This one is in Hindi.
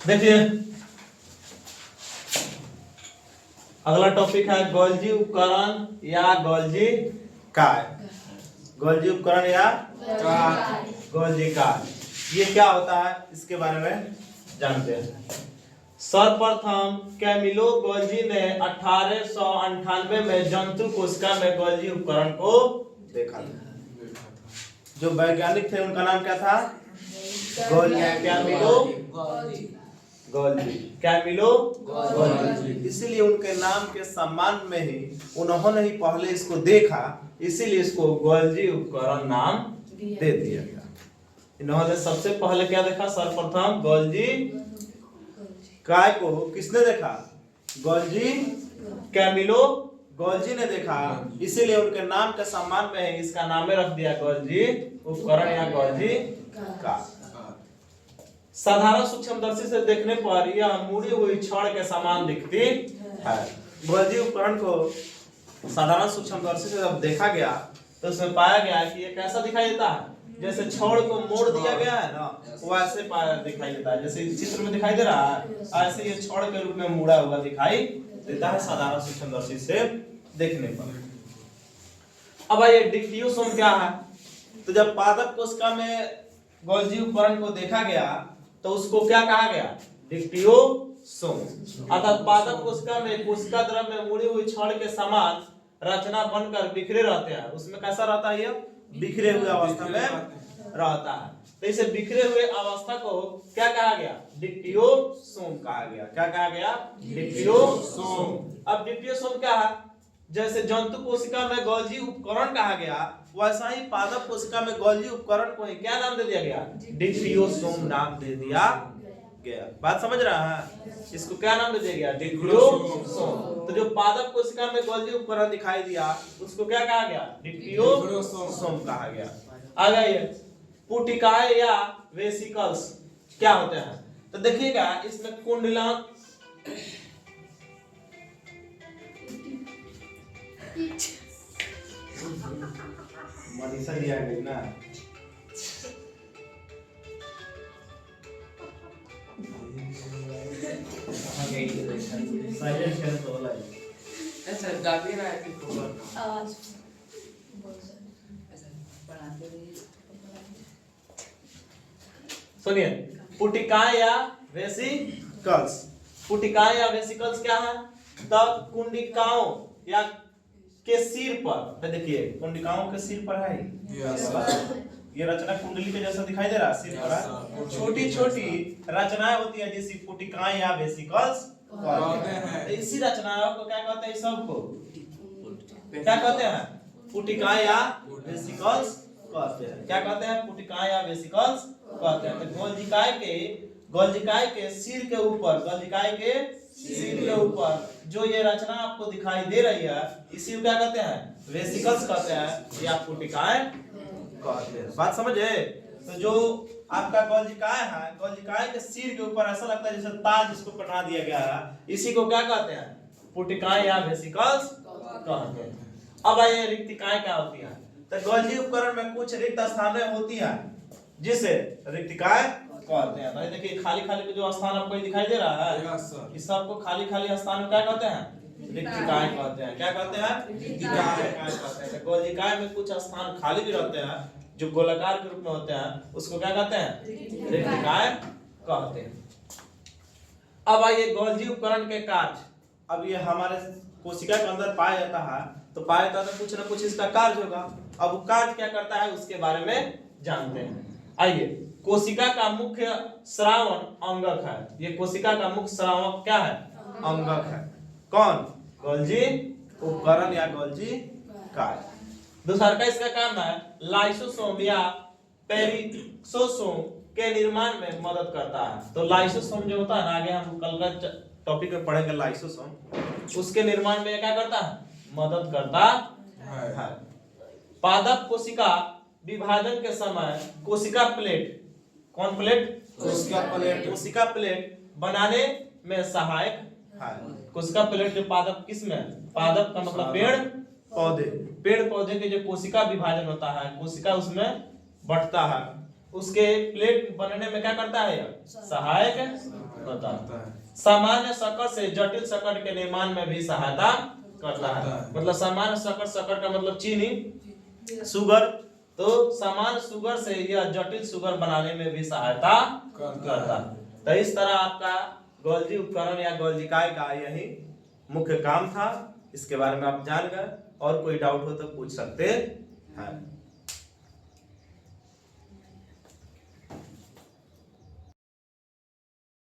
देखिए अगला टॉपिक है गोल्जी उपकरण या गोल्जी काय। गोल्जी उपकरण या गोल्जी काय, ये क्या होता है इसके बारे में जानते हैं। सर्वप्रथम कैमिलो गोल्जी ने 1898 में जंतु कोशिका में गोल्जी उपकरण को देखा था। जो वैज्ञानिक थे उनका नाम क्या था? Camillo Golgi. इसीलिए उनके नाम के सम्मान में ही उन्होंने ही पहले इसको देखा, इसीलिए इसको गोल्जी उपकरण नाम दे दिया गया। इन्होंने सबसे पहले क्या देखा? सर्वप्रथम गोल्जी काय को किसने देखा? गोल्जी कैमिलो गोल्जी ने देखा, इसीलिए उनके नाम के सम्मान में ही इसका नाम रख दिया गोल्जी उपकरण या गोल्जी काय। साधारण सूक्ष्मदर्शी से देखने पर यह मुड़ी हुई छड़ के समान दिखती है। गोल्जी उपकरण को साधारण सूक्ष्मदर्शी से जब देखा गया तो उसमें पाया गया कि ये कैसा दिखाई देता है, जैसे छड़ को मोड़ दिया गया है ना, वैसे दिखाई देता है। जैसे चित्र में दिखाई दे रहा है ऐसे ये छड़ के रूप में मुड़ा हुआ दिखाई देता है साधारण सूक्ष्मदर्शी से देखने पर। अब ये डिक्टियोसोम क्या है? तो जब पादप कोशिका में गोल्जी उपकरण को देखा गया तो उसको क्या कहा गया? डिक्टियोसोम। अर्थात पादप कोशिका में कोशिका द्रव में मुड़ी हुई छड़ के समान रचना बनकर बिखरे रहते हैं। उसमें कैसा रहता है? ये बिखरे हुए अवस्था में रहता है। तो इसे बिखरे हुए अवस्था को क्या कहा गया? डिक्टियोसोम कहा गया। क्या कहा गया? डिक्टियोसोम। अब डिक्टियोसोम क्या है? जैसे जंतु कोशिका में गोल्जी उपकरण कहा गया, वैसा ही पादप कोशिका में गोल्जी उपकरण को क्या नाम दे दिया गया? डिक्टियोसोम नाम दे दिया गया। बात समझ रहा है? इसको क्या नाम दे दिया गया? डिक्टियोसोम। तो जो पादप कोशिका में गोल्जी उपकरण दिखाई दिया उसको क्या कहा गया? डिक्टियोसोम कहा गया। आगे ये पुटिकाएं या वेसिकल्स क्या होते हैं? तो देखिएगा इसमें कुंडलांक मनीषा लिया गई ना। साइलेंट कर तो वाला है। ऐसा गाती ना है कि आवाज बोल ऐसा पढ़ाते रहिए। सुनिए, पुटिकाएं या वेसिकल्स। पुटिकाएं या वेसिकल्स क्या है? तब कुंडिकाओं या के सिर पर, तो देखिए कुंडिकाओं के सिर पर है ये रचना कुंडली के जैसा दिखाई दे रहा है। सिर पर छोटी छोटी रचनाएं होती है जिसे पुटिकाएं या वेसिकल्स कहते हैं। इसी रचनाओं को क्या कहते हैं? सबको क्या कहते हैं? पुटिकाएं या वेसिकल्स कहते हैं। क्या कहते हैं? पुटिकाएं या वेसिकल्स कहते हैं। तो गोल्जिकाय के सिर के ऊपर, गोल्जिकाय के सिर के ऊपर जो ये रचना आपको दिखाई दे रही है इसी को क्या कहते हैं? वेसिकल्स कहते हैं या पुटिकाएं कहते हैं। बात समझे? तो जो आपका गोल्जिकाय है, गोल्जिकाय के सिर के ऊपर ऐसा लगता है जैसे ताज इसको पहना दिया गया है, इसी को क्या कहते हैं? पुटिकाएं या वेसिकल्स कहते हैं। अब आइए रिक्तिकाएं क्या होती है? तो गोल्जी उपकरण में कुछ रिक्त स्थानें होती है जिसे रिक्तिकाएं कहते हैं। तो देखिए खाली खाली जो स्थान आपको दिखाई दे रहा है इस सबको खाली खाली स्थान क्या कहते हैं? रिक्तिकाएं कहते हैं। क्या कहते हैं? रिक्तिकाएं कहते हैं। गोल्जिकाय में कुछ स्थान खाली भी रहते हैं जो गोलाकार के रूप में होते हैं, उसको क्या कहते हैं? रिक्तिकाएं कहते हैं। अब आइए गोल्जी उपकरण के कार्य। अब ये हमारे कोशिका के अंदर पाया जाता है, तो पाया जाता है कुछ ना कुछ इसका कार्य होगा। अब कार्य क्या करता है उसके बारे में जानते हैं। आइए, कोशिका का मुख्य श्रावण अंगक है। ये कोशिका का मुख्य श्रावक क्या है? अंगक है। कौन? गोल्जी उपकरण या गोल्जी काय। दूसरा का इसका काम है लाइसोसोम या पेरिक्सोसोम के निर्माण में मदद करता है। तो लाइसोसोम जो होता है ना, आगे हम कल का टॉपिक में पढ़ेंगे लाइसोसोम, उसके निर्माण में क्या करता है? मदद करता है। पादप कोशिका विभाजन के समय कोशिका प्लेट, कौन प्लेट? कोशिका प्लेट बनाने में सहायक है। कोशिका प्लेट जो पादप किसमें? पादप का मतलब पेड़ पौधे के जो कोशिका विभाजन होता है, कोशिका उसमें बढ़ता है, उसके प्लेट बनने में क्या करता है? सहायक होता है। सामान्य शक्कर से जटिल शक्कर के निर्माण में भी सहायता करता है। मतलब सामान्य शक्कर, शक्कर का मतलब चीनी, शुगर, तो सामान्य शुगर से यह जटिल शुगर बनाने में भी सहायता करता है। तो इस तरह आपका गोल्जी उपकरण या गोल्जी इकाई का यही मुख्य काम था। इसके बारे में आप जान गए, और कोई डाउट हो तो पूछ सकते हैं।